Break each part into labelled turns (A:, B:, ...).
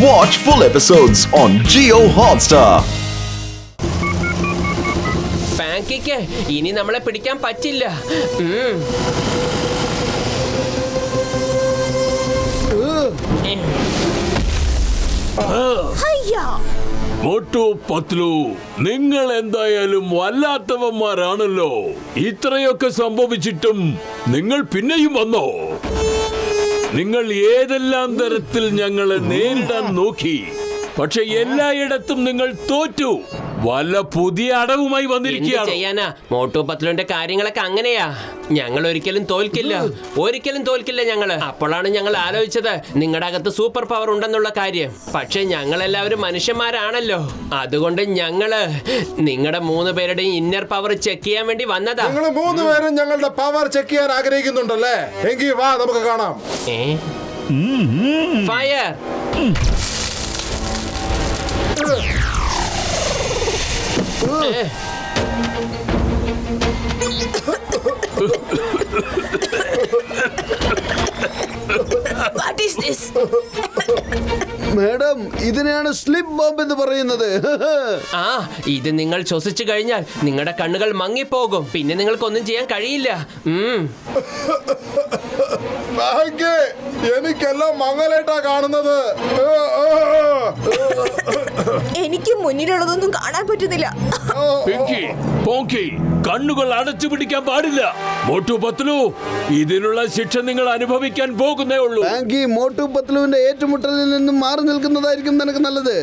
A: Watch full episodes on Jio Hotstar.
B: Pancake ഇനി നമ്മളെ പിടിക്കാൻ പറ്റില്ല.
C: മോട്ടു പത്ലു, നിങ്ങൾ എന്തായാലും വല്ലാത്തവന്മാരാണല്ലോ. ഇത്രയൊക്കെ സംഭവിച്ചിട്ടും നിങ്ങൾ പിന്നെയും വന്നോ? നിങ്ങൾ ഏതെല്ലാം തരത്തിൽ ഞങ്ങളെ നേരിടാൻ നോക്കി, പക്ഷെ എല്ലായിടത്തും നിങ്ങൾ തോറ്റു. വല്ല പുതിയ അടവുമായി വന്നിരിക്കുകയാണ്.
B: ചെയ്യാനാ മോട്ടു പത്ലുവിന്റെ കാര്യങ്ങളൊക്കെ അങ്ങനെയാ. ഞങ്ങൾ ഒരിക്കലും തോൽക്കില്ല ഞങ്ങള്. അപ്പോഴാണ് ഞങ്ങൾ ആലോചിച്ചത് നിങ്ങളുടെ അകത്ത് സൂപ്പർ പവർ ഉണ്ടെന്നുള്ള കാര്യം. പക്ഷെ ഞങ്ങൾ എല്ലാവരും മനുഷ്യന്മാരാണല്ലോ. അതുകൊണ്ട് ഞങ്ങള് നിങ്ങളുടെ 3 പേരുടെയും ഇന്നർ പവർ ചെക്ക് ചെയ്യാൻ വേണ്ടി വന്നതാ.
D: നിങ്ങൾ 3 പേരും ഞങ്ങളുടെ പവർ ചെക്ക് ചെയ്യാൻ ആഗ്രഹിക്കുന്നുണ്ടല്ലേ? എങ്കിൽ വാ, നമുക്ക് കാണാം.
B: Fire!
E: What is this?
F: Madam, ഇതിനെയാണ് സ്ലിപ്പ് ബോംബ് എന്ന് പറയുന്നത്.
B: ഇത് നിങ്ങൾ ശ്വസിച്ചു കഴിഞ്ഞാൽ നിങ്ങളുടെ കണ്ണുകൾ മങ്ങിപ്പോകും. പിന്നെ നിങ്ങൾക്കൊന്നും ചെയ്യാൻ കഴിയില്ല.
D: എനിക്കെല്ലാം മങ്ങലായിട്ടാ കാണുന്നത്.
E: എനിക്ക് മുന്നിലുള്ളതൊന്നും കാണാൻ പറ്റുന്നില്ല.
C: കണ്ണുകൾ അടച്ചു പിടിക്കാൻ പാടില്ല. മോട്ടു പത്ലു, ഇതിനുള്ള ശിക്ഷ നിങ്ങൾ അനുഭവിക്കാൻ പോകുന്നേ ഉള്ളൂ.
F: മോട്ടു പത്ലുവിന്റെ ഏറ്റുമുട്ടലിൽ നിന്നും മാറി നിൽക്കുന്നതായിരിക്കും നിനക്ക് നല്ലത്.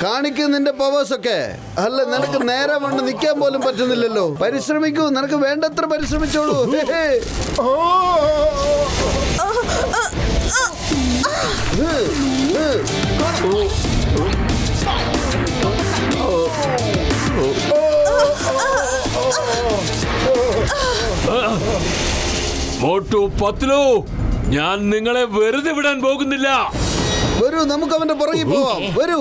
F: കാണിക്ക് നിന്റെ പവേഴ്സ് ഒക്കെ. അല്ല, നിനക്ക് നേരെ വണ്ണം നിൽക്കാൻ പോലും പറ്റുന്നില്ലല്ലോ. പരിശ്രമിക്കൂ, നിനക്ക് വേണ്ടത്ര പരിശ്രമിച്ചോളൂ.
C: മോട്ടു പത്ലു, ഞാൻ നിങ്ങളെ വെറുതെ വിടാൻ പോകുന്നില്ല.
F: വരൂ, നമുക്ക് അവന്റെ പുറകെ പോവാം. വരൂ.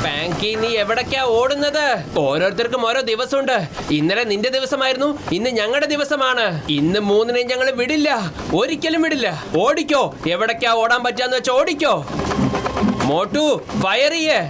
B: പാൻകി, നീ എവിടേക്കാ ഓടുന്നത്? ഓരോരുത്തർക്കും ഓരോ ദിവസമുണ്ട്. ഇന്നലെ നിന്റെ ദിവസമായിരുന്നു, ഇന്ന് ഞങ്ങളുടെ ദിവസമാണ്. ഇന്ന് 3-നെയും ഞങ്ങൾ വിടില്ല, ഒരിക്കലും വിടില്ല. ഓടിക്കോ, എവിടേക്കാ ഓടാൻ പറ്റാന്ന് വെച്ചാ ഓടിക്കോ. മോട്ടു, ഫയർ ചെയ്യേ.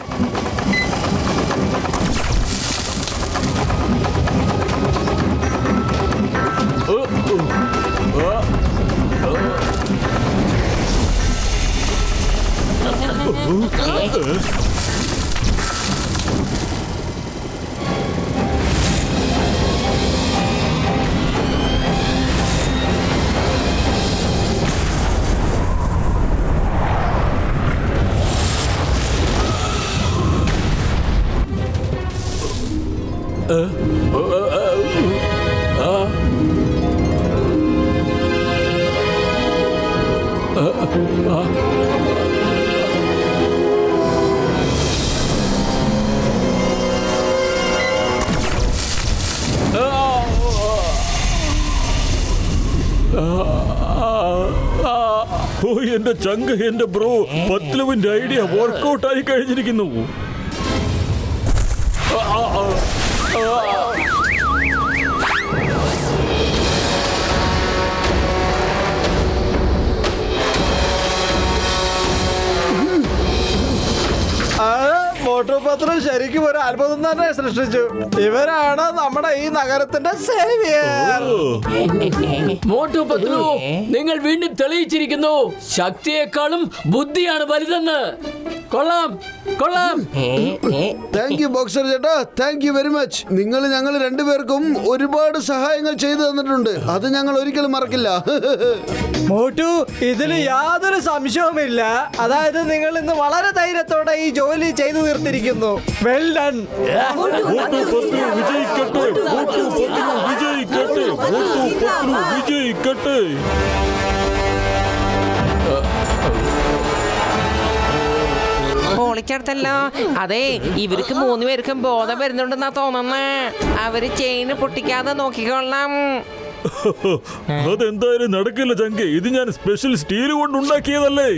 C: എന്റെ ചങ്ക്, എന്റെ ബ്രോ, പത്ലുവിന്റെ ഐഡിയ വർക്ക്ഔട്ട് ആയി കഴിഞ്ഞിരിക്കുന്നു.
G: മോട്ടുപത്ലു ശരിക്കും ഒരു അത്ഭുതം തന്നെ സൃഷ്ടിച്ചു. ഇവരാണ് നമ്മുടെ ഈ നഗരത്തിന്റെ സേവിയർ.
H: മോട്ടു പത്ലു, നിങ്ങൾ വീണ്ടും തെളിയിച്ചിരിക്കുന്നു ശക്തിയെക്കാളും ബുദ്ധിയാണ് വലുതെന്ന്. കൊള്ളാം.
F: താങ്ക് യു ബോക്സർ ചേട്ടാ, താങ്ക് യു വെരി മച്ച്. നിങ്ങൾ ഞങ്ങൾ രണ്ടുപേർക്കും ഒരുപാട് സഹായങ്ങൾ ചെയ്തു തന്നിട്ടുണ്ട്. അത് ഞങ്ങൾ ഒരിക്കലും മറക്കില്ല.
G: മോട്ടു, ഇതിന് യാതൊരു സംശയവുമില്ല. അതായത് നിങ്ങൾ ഇന്ന് വളരെ ധൈര്യത്തോടെ ഈ ജോലി ചെയ്തു തീർത്തിരിക്കുന്നു. Well done.
C: വിജയിക്കട്ടെ.
I: പൊളിച്ചെടുത്തല്ലോ. അതെ, ഇവർക്ക് 3 പേർക്കും ബോധം വരുന്നുണ്ടെന്നാ തോന്നുന്നേ. അവര് ചെയിന് പൊട്ടിക്കാതെ നോക്കിക്കൊള്ളാം.
C: അതെന്തായാലും നടക്കില്ല ചങ്കേ. ഇത് ഞാൻ സ്പെഷ്യൽ സ്റ്റീൽ കൊണ്ട് ഉണ്ടാക്കിയതല്ലേ.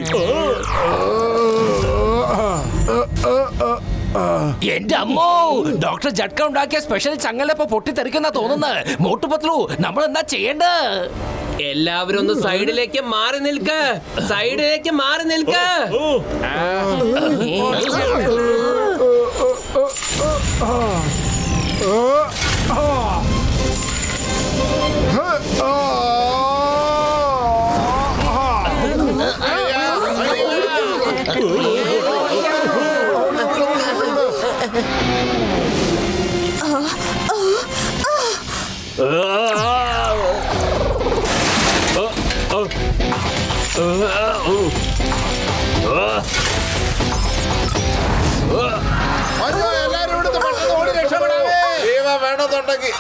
H: എന്റെ അമ്മോ, ഡോക്ടർ ജഡ്ക ഉണ്ടാക്കിയ സ്പെഷ്യൽ ചങ്ങലപ്പോ പൊട്ടിത്തെറിക്കുന്ന തോന്നുന്നത്. മോട്ടു പത്ലു, നമ്മൾ എന്താ ചെയ്യേണ്ടത്?
B: എല്ലാവരും ഒന്ന് സൈഡിലേക്ക് മാറി നിൽക്ക്. സൈഡിലേക്ക് മാറി നിൽക്ക്.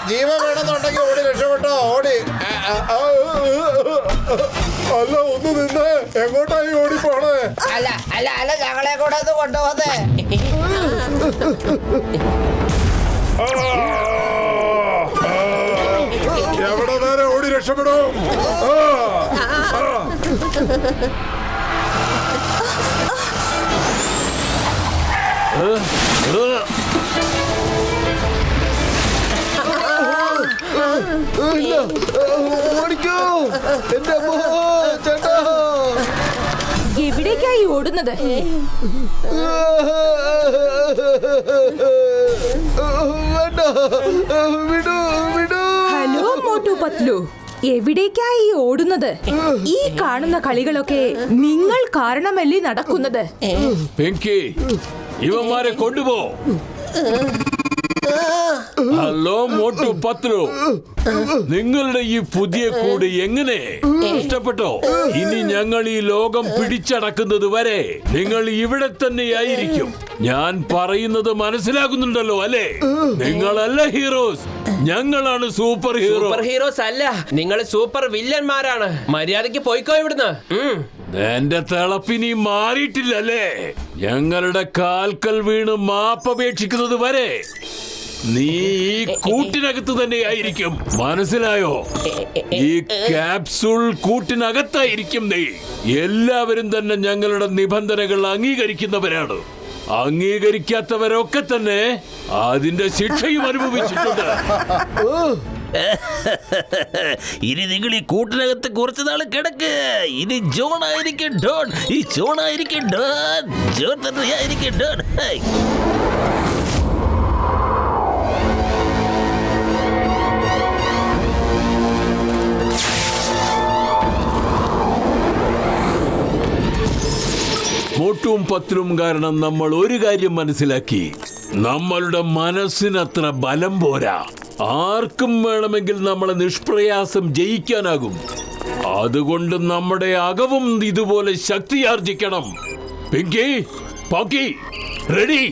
D: ജീവ വേണമെന്നുണ്ടെങ്കിൽ ഓടി രക്ഷപ്പെട്ടോ. ഓടി. അല്ല, ഒന്ന് നിന്ന്. എങ്ങോട്ടായി ഓടി പോണേ?
I: അല്ല ഞങ്ങളെ കൂടെ ഒന്ന് കൊണ്ടുപോകുന്നേ.
D: എവിടെ നേരെ ഓടി രക്ഷപ്പെടും?
F: ഓടിക്കൂ എന്റെ ചേട്ടാ.
E: എവിടേക്കായി ഓടുന്നത്?
F: വേണ്ട, വിടൂ വിടൂ.
E: ഹലോ മോട്ടു പത്ലു, എവിടേക്കായി ഓടുന്നത്? ഈ കാണുന്ന കളികളൊക്കെ നിങ്ങൾ കാരണമല്ലേ നടക്കുന്നത്?
C: പിങ്കി, ഇവന്മാരെ കൊണ്ടുപോ. ഹലോ മോട്ടു പത്ലു, നിങ്ങളുടെ ഈ പുതിയ കൂട് എങ്ങനെ ഇഷ്ടപ്പെട്ടോ? ഇനി ഞങ്ങൾ ഈ ലോകം പിടിച്ചടക്കുന്നത് വരെ നിങ്ങൾ ഇവിടെ തന്നെയായിരിക്കും. ഞാൻ പറയുന്നത് മനസ്സിലാകുന്നുണ്ടല്ലോ അല്ലേ? നിങ്ങളല്ല ഹീറോസ്, ഞങ്ങളാണ് സൂപ്പർ
B: ഹീറോസ് അല്ല, നിങ്ങൾ സൂപ്പർ വില്ലന്മാരാണ്. മര്യാദക്ക് പോയിക്കോ ഇവിടുന്ന്.
C: എന്റെ തിളപ്പിനി മാറിയിട്ടില്ലല്ലേ? ഞങ്ങളുടെ കാൽക്കൽ വീണ് മാപ്പപേക്ഷിക്കുന്നത് വരെ നീ ഈ കൂട്ടിനകത്ത് തന്നെയായിരിക്കും. മനസ്സിലായോ? ഈ ക്യാപ്സൂൾ കൂട്ടിനകത്തായിരിക്കും നീ. എല്ലാവരും തന്നെ ഞങ്ങളുടെ നിബന്ധനകൾ അംഗീകരിക്കുന്നവരാണ്. അംഗീകരിക്കാത്തവരൊക്കെ തന്നെ അതിന്റെ ശിക്ഷയും അനുഭവിച്ചിട്ടുണ്ട്.
H: ഇനി നിങ്ങൾ ഈ കൂട്ടിനകത്ത് കുറച്ചു നാൾ കിടക്ക്. ഇനി ജോൺ ആയിരിക്കും ഡോൺ. ഈ ജോൺ ആയിരിക്കും ഡോൺ. ജോൺ തന്നെയായിരിക്കും ഡോൺ.
C: മോട്ടും പത്രും കാരണം നമ്മൾ ഒരു കാര്യം മനസ്സിലാക്കി. നമ്മളുടെ മനസ്സിനത്ര ബലം പോരാ. ആർക്കും വേണമെങ്കിൽ നമ്മളെ നിഷ്പ്രയാസം ജയിക്കാനാകും. അതുകൊണ്ട് നമ്മുടെ അകവും ഇതുപോലെ ശക്തിയാർജിക്കണം. പിങ്കി, പോക്കി, റെഡി?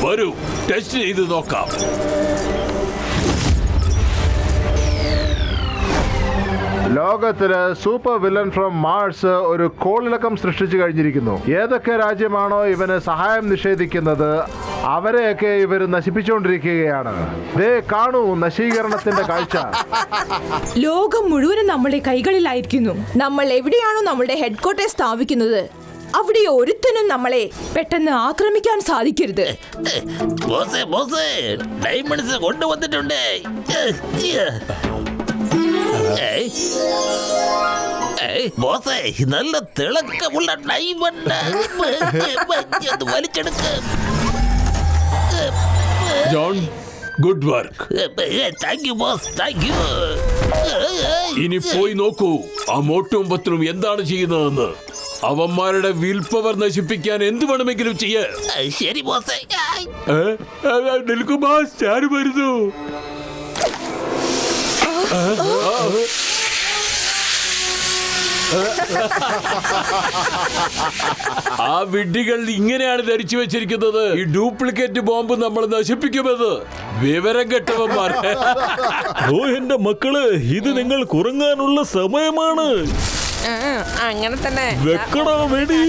C: വരൂ, ടെസ്റ്റ് ചെയ്ത് നോക്കാം.
D: ലോകത്തില് സൂപ്പർ വില്ലൻ ഫ്രം മാർസ് ഒരു കോളിളക്കം സൃഷ്ടിച്ചു കഴിഞ്ഞിരിക്കുന്നു. ഏതൊക്കെ രാജ്യമാണോ ഇവന് സഹായം നിഷേധിക്കുന്നത് അവരെയൊക്കെ ഇവർ നശിപ്പിച്ചുകൊണ്ടിരിക്കുകയാണ്. ദേ കാണൂ നശീകരണത്തിന്റെ കാഴ്ച.
E: ലോകം മുഴുവനും നമ്മുടെ കൈകളിലായിരിക്കുന്നു. നമ്മൾ എവിടെയാണോ നമ്മുടെ ഹെഡ്ക്വാർട്ടേഴ്സ് സ്ഥാപിക്കുന്നത് അവിടെ ഒരുത്തനും നമ്മളെ പെട്ടെന്ന് ആക്രമിക്കാൻ സാധിക്കരുത്.
H: ഡയമണ്ട്സ് കൊണ്ടുവന്നിട്ടുണ്ട്. ബോസേ, നല്ല തിളക്കമുള്ള ഡയമണ്ട്. വലിച്ചെടുക്ക.
C: John, good work.
H: Thank you boss, thank you.
C: ഇനി പോയി നോക്കൂ ആ മോട്ടും പത്രും എന്താണ് ചെയ്യുന്നതെന്ന്. അവന്മാരുടെ വിൽ പവർ നശിപ്പിക്കാൻ എന്ത് വേണമെങ്കിലും ചെയ്യേ.
H: ശരി ബോസേ.
C: നിൽക്കൂ ബോസ്, ഞാൻ വരുന്നു. ആ വിഡ്ഢികൾ ഇങ്ങനെയാണ് ധരിച്ചു വെച്ചിരിക്കുന്നത് ഈ ഡ്യൂപ്ലിക്കേറ്റ് ബോംബ് നമ്മൾ നശിപ്പിക്കുമെന്ന്. വിവരം കെട്ടവന്മാർ.
J: ഓ എന്റെ മക്കള്, ഇത് നിങ്ങൾ കുറങ്ങാനുള്ള സമയമാണ്.
I: അങ്ങനെ തന്നെ
J: വെക്കടാ വെടി.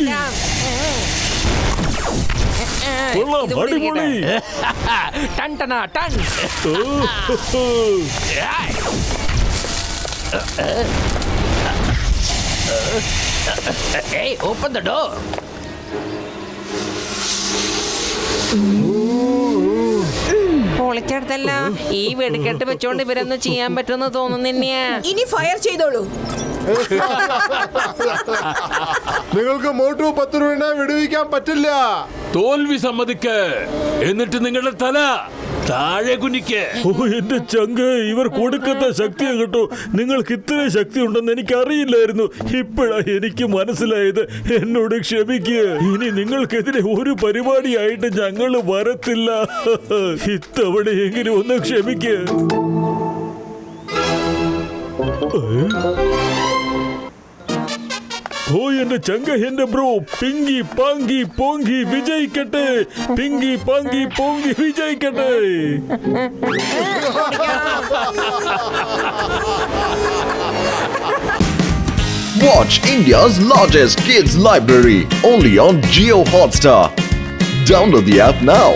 J: കൊള്ളാം, അടിപൊളി.
I: ടൺ ടണാ ടൺ.
H: Hey, open the door.
I: പൊളിച്ചെടുത്തല്ല. ഈ വെടിക്കെട്ട് വെച്ചോണ്ട് ഇവരൊന്നും ചെയ്യാൻ പറ്റുമെന്ന് തോന്നുന്നില്ല.
E: ഇനി ഫയർ ചെയ്തോളൂ.
D: നിങ്ങൾക്ക് മോട്ടു 10 രൂപ വിടുവിക്കാൻ പറ്റില്ല.
C: തോൽവി സമ്മതിക്ക്, എന്നിട്ട് നിങ്ങളുടെ തല താഴെ കുനിക്ക്.
J: ഓ എന്റെ ചങ്ക്, ഇവർ കൊടുക്കുന്ന ശക്തിയാ കേട്ടോ. നിങ്ങൾക്ക് ഇത്ര ശക്തി ഉണ്ടെന്ന് എനിക്ക് അറിയില്ലായിരുന്നു. ഇപ്പോഴാ എനിക്ക് മനസ്സിലായത്. എന്നോട് ക്ഷമിക്കുക. ഇനി നിങ്ങൾക്കെതിരെ ഒരു പരിപാടിയായിട്ട് ഞങ്ങൾ വരത്തില്ല. ഇത്തവണയെങ്കിലും ഒന്ന് ക്ഷമിക്കുക. ഓ എന്റെ ചങ്ക, എന്റെ bro, Pinky പാങ്കി പോങ്കി വിജയിക്കട്ടെ. Pinky പാങ്കി പോങ്കി വിജയിക്കട്ടെ.
A: Watch India's largest kids library only on Jio Hotstar. Download the app now.